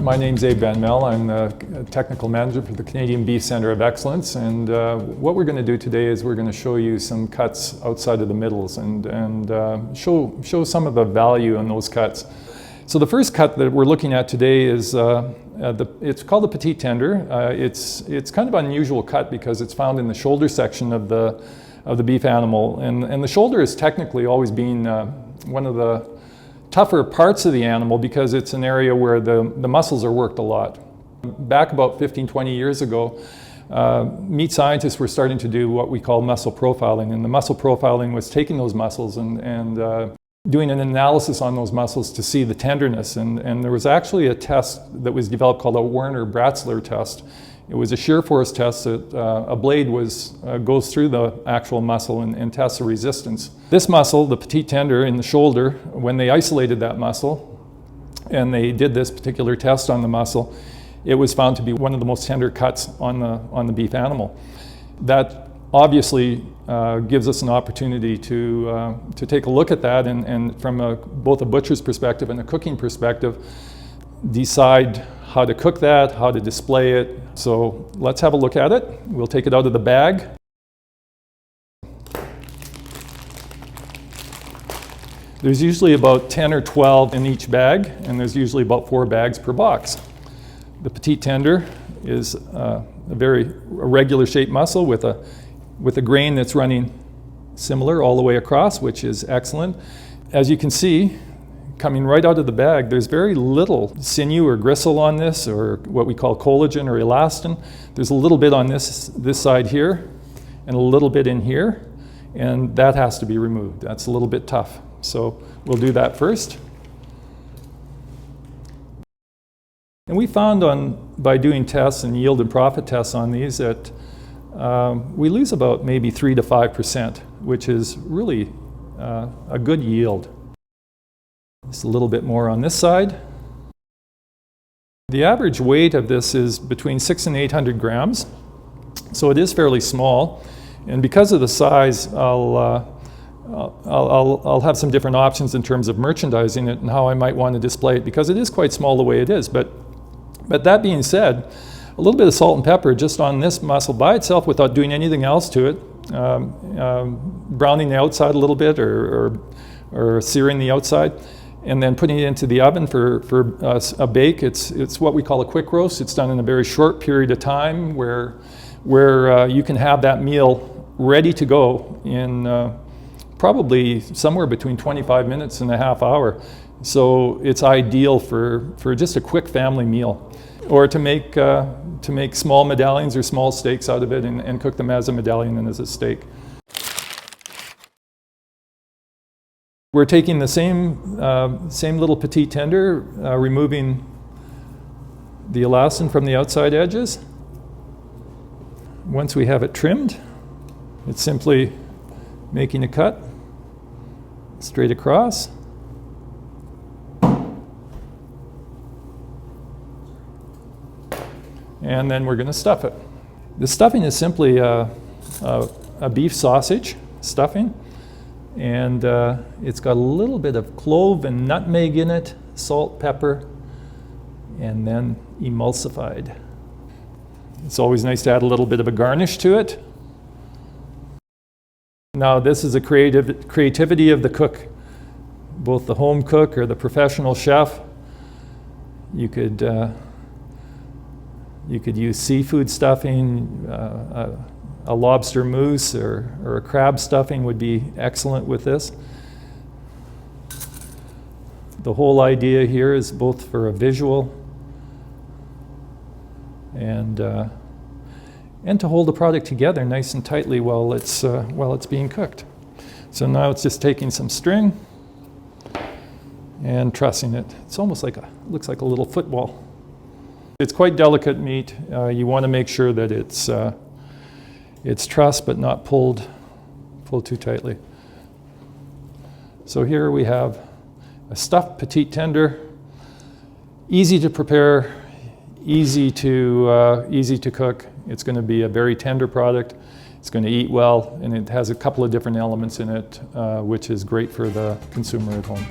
My name's Abe Van Mel. I'm the Technical Manager for the Canadian Beef Centre of Excellence, and what we're going to do today is we're going to show you some cuts outside of the middles and show some of the value in those cuts. So the first cut that we're looking at today is it's called the Petit tender. It's kind of an unusual cut because it's found in the shoulder section of the beef animal, and the shoulder has technically always been one of the tougher parts of the animal because it's an area where the muscles are worked a lot. Back about 15-20 years ago, meat scientists were starting to do what we call muscle profiling, and the muscle profiling was taking those muscles and doing an analysis on those muscles to see the tenderness, and there was actually a test that was developed called a Werner-Bratzler test. It was a shear force test that a blade goes through the actual muscle and tests the resistance. This muscle, the petit tender in the shoulder, when they isolated that muscle and they did this particular test on the muscle, it was found to be one of the most tender cuts on the beef animal. That obviously gives us an opportunity to take a look at that and from both a butcher's perspective and a cooking perspective, decide how to cook that, how to display it. So let's have a look at it. We'll take it out of the bag. There's usually about 10 or 12 in each bag, and there's usually about 4 bags per box. The petit tender is a very irregular shaped muscle with a grain that's running similar all the way across, which is excellent. As you can see, coming right out of the bag, there's very little sinew or gristle on this, or what we call collagen or elastin. There's a little bit on this side here, and a little bit in here, and that has to be removed. That's a little bit tough. So we'll do that first. And we found by doing tests and yield and profit tests on these that we lose about maybe 3 to 5%, which is really a good yield. Just a little bit more on this side. The average weight of this is between 600 and 800 grams, so it is fairly small. And because of the size, I'll have some different options in terms of merchandising it and how I might want to display it, because it is quite small the way it is. But that being said, a little bit of salt and pepper just on this muscle by itself without doing anything else to it, browning the outside a little bit or searing the outside, and then putting it into the oven for a bake. It's what we call a quick roast. It's done in a very short period of time where you can have that meal ready to go in probably somewhere between 25 minutes and a half hour. So it's ideal for just a quick family meal, or to make small medallions or small steaks out of it and cook them as a medallion and as a steak. We're taking the same little petit tender, removing the elastin from the outside edges. Once we have it trimmed, it's simply making a cut straight across. And then we're going to stuff it. The stuffing is simply a beef sausage stuffing. And it's got a little bit of clove and nutmeg in it, salt, pepper, and then emulsified. It's always nice to add a little bit of a garnish to it. Now this is a creativity of the cook, both the home cook or the professional chef. You could use seafood stuffing. A lobster mousse or a crab stuffing would be excellent with this. The whole idea here is both for a visual and to hold the product together nice and tightly while it's being cooked. So now it's just taking some string and trussing it. It's almost looks like a little football. It's quite delicate meat. You want to make sure that it's trussed but not pulled too tightly. So here we have a stuffed petit tender, easy to prepare, easy to cook. It's going to be a very tender product. It's going to eat well, and it has a couple of different elements in it, which is great for the consumer at home.